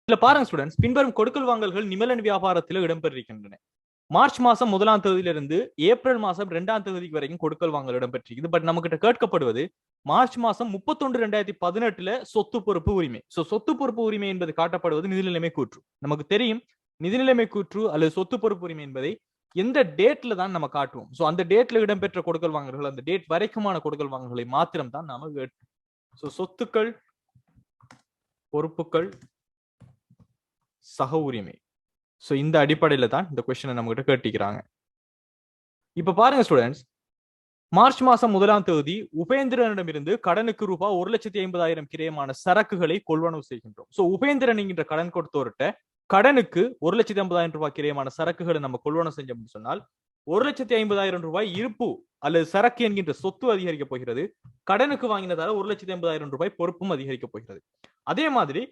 இதுல பாருங்க ஸ்டூடெண்ட்ஸ், பின்வரும் கொடுக்கல் வாங்கல்கள் நிமலன் வியாபாரத்தில் இடம்பெற்றிருக்கின்றன. மார்ச் மாசம் 1ஆம் தேதியிலிருந்து ஏப்ரல் மாசம் 2ஆம் தேதிக்கு வரைக்கும் கொடுக்கல் வாங்கல் இடம்பெற்றிருக்குது. பட் நம்ம கிட்ட கேட்கப்படுவது மார்ச் மாசம் 31/2018 சொத்து பொறுப்பு உரிமை. சொத்து பொறுப்பு உரிமை என்பது காட்டப்படுவது நிதிநிலைமை கூற்று. நமக்கு தெரியும் நிதிநிலைமை கூற்று அல்லது சொத்து பொறுப்பு உரிமை என்பதை எந்த டேட்ல தான் நம்ம காட்டுவோம். அந்த டேட்ல இடம்பெற்ற கொடுக்கல் வாங்கல்கள், அந்த டேட் வரைக்குமான கொடுக்கல் வாங்கல்களை மாத்திரம் தான் நாம சொத்துக்கள், பொறுப்புகள், சக உரிமை. இந்த அடிப்படையில தான் இந்த கொஸ்டினை நம்ம கிட்ட கேட்டிக்கிறாங்க. இப்ப பாருங்க ஸ்டூடெண்ட்ஸ், மார்ச் மாசம் 1ஆம் தேதி உபேந்திரனிடமிருந்து கடனுக்கு ரூபாய் 1,50,000 கிரயமான சரக்குகளை கொள்வனவு செய்கின்றோம். உபேந்திரன் என்கின்ற கடன் கொடுத்தோர்கிட்ட கடனுக்கு 1,50,000 ரூபாய் கிரயமான சரக்குகளை நம்ம கொள்வனவு செஞ்சோம்னு சொன்னால் 1,50,000 ரூபாய் இருப்பு அல்லது சரக்கு என்கின்ற சொத்து அதிகரிக்க போகிறது. கடனுக்கு வாங்கினதால 1,50,000 ரூபாய் பொறுப்பும் அதிகரிக்க போகிறது. அதே மாதிரி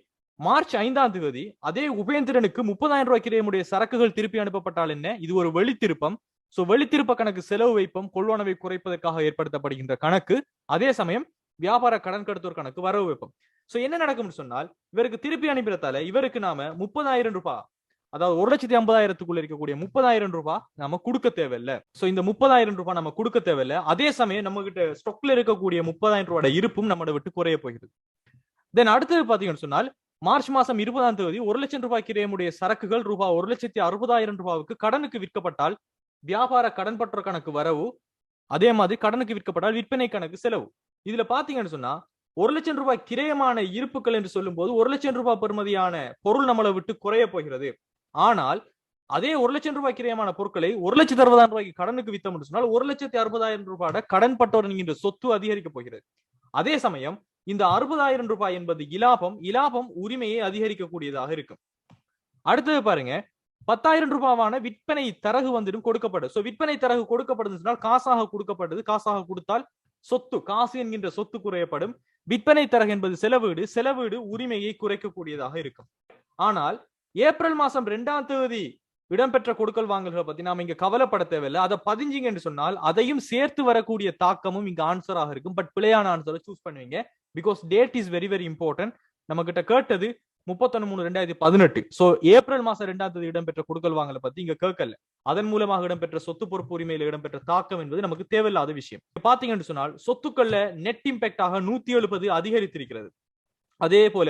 மார்ச் 5ஆம் தேதி அதே உபேந்திரனுக்கு 30,000 ரூபாய் கிரயமுடைய சரக்குகள் திருப்பி அனுப்பப்பட்டால் என்ன? இது ஒரு வெளித்திருப்பம். வெளித்திருப்ப கணக்கு செலவு வைப்பம் கொள்வனவை குறைப்பதற்காக ஏற்படுத்தப்படுகின்ற கணக்கு. அதே சமயம் வியாபார கடன் கடுத்தோர் கணக்கு வரவு வைப்பம். என்ன நடக்கும்னு சொன்னால், இவருக்கு திருப்பி அனுப்பிறதால இவருக்கு நாம 30,000 ரூபாய், அதாவது 1,50,000க்குள்ள இருக்கக்கூடிய 30,000 ரூபாய் நாம கொடுக்க தேவையில்லை. இந்த 30,000 ரூபாய் நம்ம கொடுக்க தேவையில்லை. அதே சமயம் நம்ம கிட்ட ஸ்டாக்ல இருக்கக்கூடிய 30,000 ரூபாய் இருப்பும் நம்மளை விட்டு குறைய போகிறது. தென் அடுத்தது பாத்தீங்கன்னு சொன்னால், மார்ச் மாசம் 20ஆம் தேதி 1,00,000 ரூபாய் கிரயமுடைய சரக்குகள் ரூபாய் 1,60,000 ரூபாய்க்கு கடனுக்கு விற்கப்பட்டால் வியாபார கடன் பற்ற கணக்கு வரவு, அதே மாதிரி கடனுக்கு விற்கப்பட்டால் விற்பனை கணக்கு செலவு. இதுல பாத்தீங்கன்னு சொன்னா 1,00,000 ரூபாய் கிரயமான இருப்புகள் என்று சொல்லும் போது 1,00,000 ரூபாய் பெறுமதியான பொருள் நம்மளை விட்டு குறைய போகிறது. ஆனால் அதே 1,00,000 ரூபாய் கிரயமான பொருட்களை 1,60,000 ரூபாய்க்கு கடனுக்கு வித்தோம் என்று சொன்னால் 1,60,000 ரூபாயோட கடன் பட்டோர் என்கின்ற சொத்து அதிகரிக்க போகிறது. அதே சமயம் இந்த 60,000 ரூபாய் என்பது இலாபம் உரிமையை அதிகரிக்கக்கூடியதாக இருக்கும். அடுத்தது பாருங்க, 10,000 ரூபாவான விற்பனை தரகு வந்துடும் கொடுக்கப்படும். விற்பனை தரகு கொடுக்கப்படுது காசாக கொடுக்கப்பட்டது. காசாக கொடுத்தால் சொத்து, காசு என்கின்ற சொத்து குறையப்படும். விற்பனை தரகு என்பது செலவீடு உரிமையை குறைக்கக்கூடியதாக இருக்கும். ஆனால் ஏப்ரல் மாசம் 2ஆம் தேதி இடம்பெற்ற கொடுக்கல் வாங்கல்களை பத்தி நாம இங்க கவலைப்பட தேவையில்லை. அதை பதிஞ்சிங்க என்று சொன்னால் அதையும் சேர்த்து வரக்கூடிய தாக்கமும் இங்க ஆன்சராக இருக்கும். பட் பிழையான ஆன்சரை சூஸ் பண்ணுவீங்க. Because date is very very important. நம்ம கிட்ட கேட்டது 31/3/2018. ஏப்ரல் மாசம் 2ஆம் தேதி இடம்பெற்ற கொடுக்கல் வாங்கலை பத்தி இங்க கேட்கல. அதன் மூலமாக இடம்பெற்ற சொத்து பொறுப்பு உரிமையில இடம்பெற்ற தாக்கம் என்பது நமக்கு தேவையில்லாத விஷயம். பாத்தீங்கன்னு சொன்னால் சொத்துக்கள்ல நெட் இம்பாக்டாக 170 அதிகரித்திருக்கிறது. அதே போல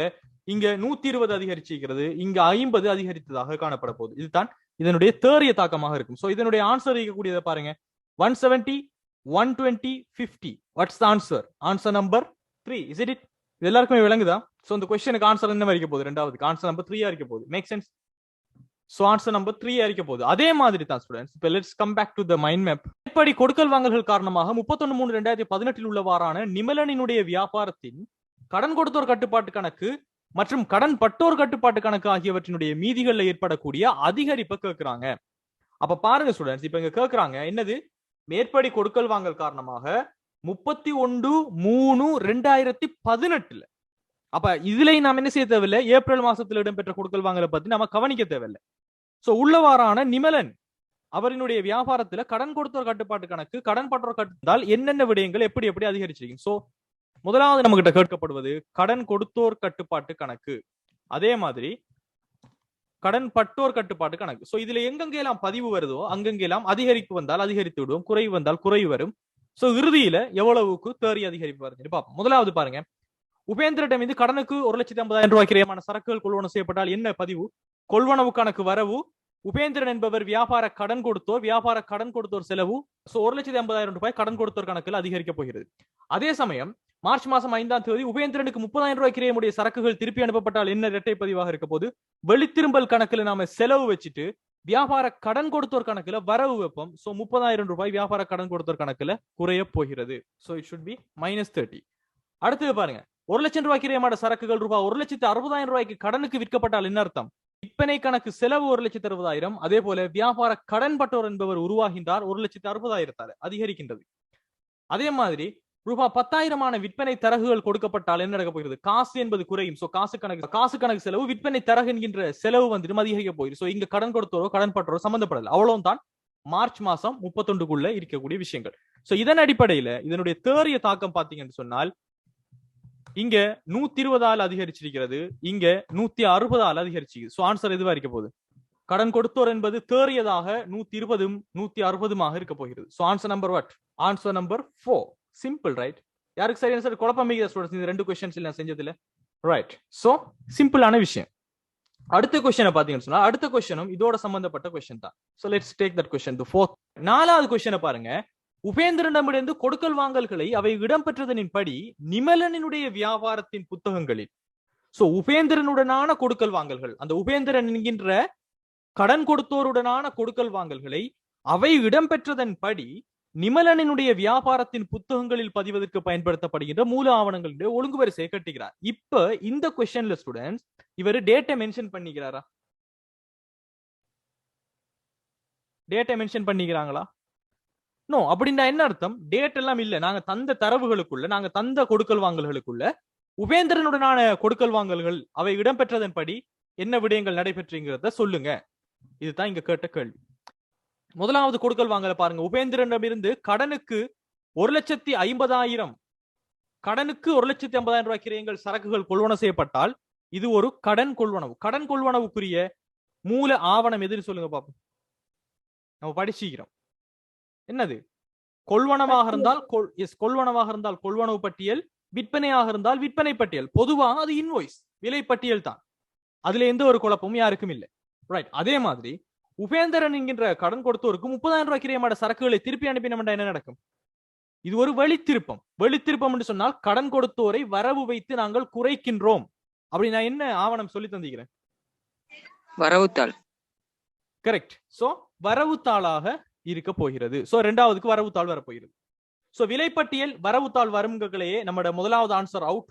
இங்க 120 அதிகரிச்சிருக்கிறது. இங்க 50 அதிகரித்ததாக காணப்பட போகுது. இதுதான் இதனுடைய தேறிய தாக்கமாக இருக்கும். இதனுடைய ஆன்சர் இருக்கக்கூடியதை பாருங்க, 170, 120, 50. What's the answer? Answer number 3. Is it? இது எல்லாருக்குமே விளங்குதா? இந்த क्वेश्चनக்கு ஆன்சர் என்ன இருக்க போகுது? இரண்டாவதுக்கு ஆன்சர் நம்பர் 3 இருக்க போகுது. Make sense? ஆன்சர் நம்பர் 3 இருக்க போகுது. அதே மாதிரி தான் ஸ்டூடண்ட்ஸ், இப்போ let's come back to the mind map. இப்படி கொடுக்கல் வாங்கல்கள் காரணமாக 31/3/2018 உள்ளவாறான நிமலனினுடைய வியாபாரத்தின் கடன் கொடுத்தோர் கட்டுப்பாட்டு கணக்கு மற்றும் கடன் பட்டோர் கட்டுப்பாட்டு கணக்கு ஆகியவற்றினுடைய மீதிகள்ல ஏற்படக்கூடிய அதிகரிப்பை கேட்கிறாங்க. அப்ப பாருங்க ஸ்டூடெண்ட்ஸ், இப்ப இங்க கேட்கிறாங்க என்னது? மேற்படி கொடுக்கல் வாங்கல் காரணமாக 31/3/2018. அப்ப இதுல நாம என்ன செய்ய தேவையில்லை? ஏப்ரல் மாசத்துல இடம்பெற்ற கொடுக்கல் வாங்கலை பத்தி நாம கவனிக்க தேவையில்லை. உள்ளவாறான நிமலன் அவரினுடைய வியாபாரத்துல கடன் கொடுத்தோர் கட்டுப்பாட்டு கணக்கு, கடன் பட்டோர் கட்டுத்தால் என்னென்ன விடயங்கள் எப்படி எப்படி அதிகரிச்சிருக்கீங்க. முதலாவது நம்ம கிட்ட கேட்கப்படுவது கடன் கொடுத்தோர் கட்டுப்பாட்டு கணக்கு, அதே மாதிரி கடன் பட்டோர் கட்டுப்பாட்டு கணக்கு. இதுல எங்கெங்கெல்லாம் பதிவு வருதோ அங்கெங்கெல்லாம் அதிகரிப்பு வந்தால் அதிகரித்து விடுவோம், குறைவு வந்தால் குறைவு வரும். இறுதியில எவ்வளவுக்கு தேறி அதிகரிப்பு வருது பார்ப்போம். முதலாவது பாருங்க, உபேந்திரிடம் இது கடனுக்கு 1,50,000 ரூபாய் கிரயமான சரக்குகள் கொள்வனவு செய்யப்பட்டால் என்ன பதிவு? கொள்வனவு கணக்கு வரவு. உபேந்திரன் என்பவர் வியாபார கடன் கொடுத்தோர் செலவு. 1,50,000 ரூபாய் கடன் கொடுத்தோர் கணக்கில் அதிகரிக்க போகிறது. அதே சமயம் மார்ச் மாசம் 5ஆம் தேதி உபேந்திரனுக்கு 30,000 ரூபாய் கிரயமுடைய சரக்குகள் திருப்பி அனுப்பப்பட்டால் என்ன இரட்டை பதிவாக இருக்க போது? வெளித்திரும்பல் கணக்குல நாம செலவு வச்சுட்டு வியாபார கடன் கொடுத்தோர் கணக்குல வரவு வைப்போம். 30,000 ரூபாய் வியாபார கடன் கொடுத்தோர் கணக்குல குறைய போகிறது. It should be -30. அடுத்தது பாருங்க, 1,00,000 ரூபாய் கிரயமான சரக்குகள் ரூபாய் 1,60,000 ரூபாய்க்கு கடனுக்கு விற்கப்பட்டால் என்ன அர்த்தம்? விற்பனை கணக்கு செலவு 1,60,000. அதே போல வியாபார கடன் பட்டோர் என்பவர் உருவாகின்றார் 1,60,000 அதிகரிக்கின்றது. அதே மாதிரி ரூபாய் 10,000 விற்பனை தரகுகள் கொடுக்கப்பட்டால் என்ன நடக்க போகிறது? காசு என்பது குறையும். காசு கணக்கு செலவு விற்பனை தரகு என்கின்ற செலவு வந்துடும் அதிகரிக்க போயிரு. இங்க கடன் கொடுத்தோரோ கடன் பட்டோரோ சம்பந்தப்படல. அவ்வளவுதான் மார்ச் மாசம் 31க்குள்ள இருக்கக்கூடிய விஷயங்கள். இதன் அடிப்படையில இதனுடைய தேறிய தாக்கம் பாத்தீங்கன்னு சொன்னால் இங்க 120 அதிகரிச்சிருக்கிறது, இங்க 160 அதிகரிச்சிருக்கு. சோ ஆன்சர் எதுவா இருக்க போகுது? கடன் கொடுத்தோர் என்பது தேறியதாக 120 160 இருக்க போகிறது. So answer number what? Answer number 4. Simple, right? யாருக்கு சரியான சார் குழப்பம் ஸ்டூடெண்ட்ஸ் இந்த ரெண்டு क्वेश्चंस நான் செஞ்சதுல? ரைட். சோ சிம்பிளான விஷயம். அடுத்த क्वेश्चन பாத்தீங்கன்னு சொன்னா அடுத்த क्वेश्चनும் இதோட சம்பந்தப்பட்ட क्वेश्चन தான். So let's take that question the fourth. நாலாவது क्वेश्चन பாருங்க. உபேந்திரனிடமிருந்து கொடுக்கல் வாங்கல்களை அவை இடம்பெற்றதனின்படி நிமலனினுடைய வியாபாரத்தின் புத்தகங்களில். சோ உபேந்திரனுடனான கொடுக்கல் வாங்கல்கள், அந்த உபேந்திரன் என்கின்ற கடன் கொடுத்தோருடனான கொடுக்கல் வாங்கல்களை அவை இடம்பெற்றதன்படி நிமலனினுடைய வியாபாரத்தின் புத்தகங்களில் பதிவதற்கு பயன்படுத்தப்படுகின்ற மூல ஆவணங்களுடைய ஒழுங்கு வரிசையை கட்டுகிறார். இப்ப இந்த क्वेश्चनல ஸ்டூடெண்ட்ஸ் இவர் டேட்டை மென்ஷன் பண்ணிக்கிறாரா? டேட்டை மென்ஷன் பண்ணிக்கிறாங்களா? நோ. அப்படின்னா என்ன அர்த்தம்? டேட் எல்லாம் இல்ல. நாங்க தந்த தரவுகளுக்குள்ள, நாங்க தந்த கொடுக்கல் வாங்கல்களுக்குள்ள உபேந்திரனுடனான கொடுக்கல் வாங்கல்கள் அவை இடம்பெற்றதன்படி என்ன விடயங்கள் நடைபெற்றுங்கிறத சொல்லுங்க. இதுதான் இங்க கேட்ட கேள்வி. முதலாவது கொடுக்கல் வாங்கல பாருங்க. உபேந்திரனிடமிருந்து கடனுக்கு 1,50,000 கடனுக்கு 1,50,000 ரூபாய் கிரயங்கள் சரக்குகள் கொள்வனவு செய்யப்பட்டால் இது ஒரு கடன் கொள்வனவு. கடன் கொள்வனவுக்குரிய மூல ஆவணம் எதுன்னு சொல்லுங்க பாப்போம். நம்ம படிச்சுக்கிறோம். என்னது? கொள்வனவாக இருந்தால் கொள்வனவாக இருந்தால் கொள்வனவு பட்டியல், விற்பனையாக இருந்தால் விற்பனை பட்டியல். பொதுவாக அது இன்வாய்ஸ், விலை பட்டியல் தான். அதுல எந்த ஒரு குழப்பமும் யாருக்கும் இல்லை. ரைட். அதே மாதிரி உபேந்திரன் என்கின்ற கடன் கொடுத்தோருக்கு 30,000 ரூபாய் கிரயமான சரக்குகளை திருப்பி அனுப்பினோம்னா என்ன நடக்கும்? இது ஒரு வெளித்திருப்பம். வெளித்திருப்பம் என்று சொன்னால் கடன் கொடுத்தோரை வரவு வைத்து நாங்கள் குறைக்கின்றோம். அப்படி நான் என்ன ஆவணம் சொல்லி தந்திக்கிறேன்? வரவுத்தாள். கரெக்ட். சோ வரவுத்தாளாக இருக்க போகிறது. சோ இரண்டாவதுக்கு வரவுத்தாள் வரப்போகிறது. சோ விலைப்பட்டியல் வரவுத்தாள் வரும்களையே நம்மட முதலாவது ஆன்சர் அவுட்,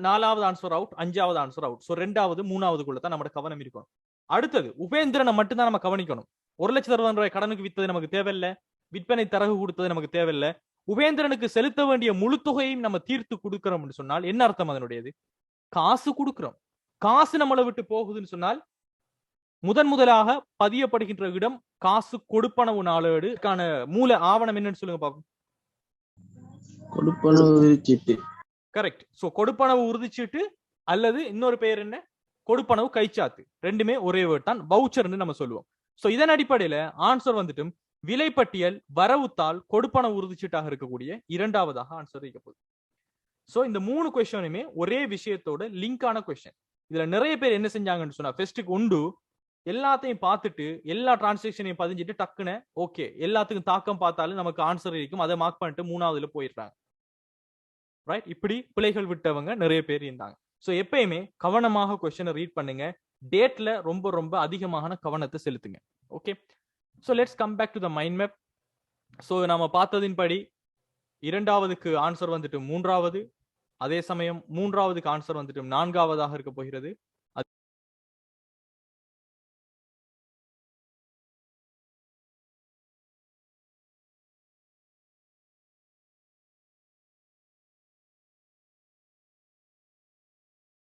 நாலாவது ஆன்சர் அவுட், அஞ்சாவது ஆன்சர் அவுட். சோ ரெண்டாவது மூணாவதுக்குள்ள தான் நம்ம கவனம் இருக்கணும். அடுத்தது உபேந்திரனை மட்டும் தான் நம்ம கவனிக்கணும். 1,60,000 ரூபாய் கடனுக்கு வித்தது நமக்கு தேவையில்லை, விற்பனை தரகு கொடுத்தது நமக்கு தேவையில்லை. உபேந்திரனுக்கு செலுத்த வேண்டிய முழு தொகையும் நம்ம தீர்த்து கொடுக்கிறோம் சொன்னால் என்ன அர்த்தம்? அதனுடையது காசு கொடுக்கிறோம். காசு நம்மளை விட்டு போகுதுன்னு சொன்னால் முதலாக பதியப்படுகின்ற இடம் காசு கொடுப்பனவு நாளேடுக்கான மூல ஆவணம் என்னன்னு சொல்லுங்க பாப்போம். கொடுப்பனவு உறுதிச்சீட்டு. கரெக்ட். சோ கொடுப்பனவு உறுதிச்சீட்டு அல்லது இன்னொரு பெயர் என்ன? கொடுப்பனவு கைச்சாத்து. ரெண்டுமே ஒரே வேர்ட் தான், வவுச்சர்னு நம்ம சொல்லுவோம். சோ இதன் அடிப்படையில ஆன்சர் வந்துட்டு விலைப்பட்டியல், வரவுத்தாள், கொடுப்பனவு உறுதிச்சீட்டாக இருக்கக்கூடிய இரண்டாவதாக ஆன்சர் இருக்க போகுது. சோ இந்த மூணு क्वेश्चनுமே ஒரே விஷயத்தோட லிங்கான क्वेश्चन. இதுல நிறைய பேர் என்ன செஞ்சாங்கன்னு சொன்னா ஃபர்ஸ்ட்டுக்கு உண்டு எல்லாத்தையும் பார்த்துட்டு எல்லா டிரான்சாக்ஷனையும் பதிஞ்சிட்டு டக்குன்னு ஓகே எல்லாத்துக்கும் தாக்கம் பார்த்தாலும் நமக்கு ஆன்சர் இருக்கும், அதை மார்க் பண்ணிட்டு மூணாவதுல போயிடுறாங்க. ரைட். இப்படி பிழைகள் விட்டவங்க நிறைய பேர் இருந்தாங்க. சோ எப்பயுமே கவனமாக क्वेश्चனை ரீட் பண்ணுங்க. டேட்ல ரொம்ப ரொம்ப அதிகமான கவனத்தை செலுத்துங்க. Okay. So let's come back to the mind map. So நாம பார்த்ததின்படி இரண்டாவதுக்கு ஆன்சர் வந்துட்டு மூன்றாவது, அதே சமயம் மூன்றாவதுக்கு ஆன்சர் வந்துட்டு நான்காவதாக இருக்க போகிறது.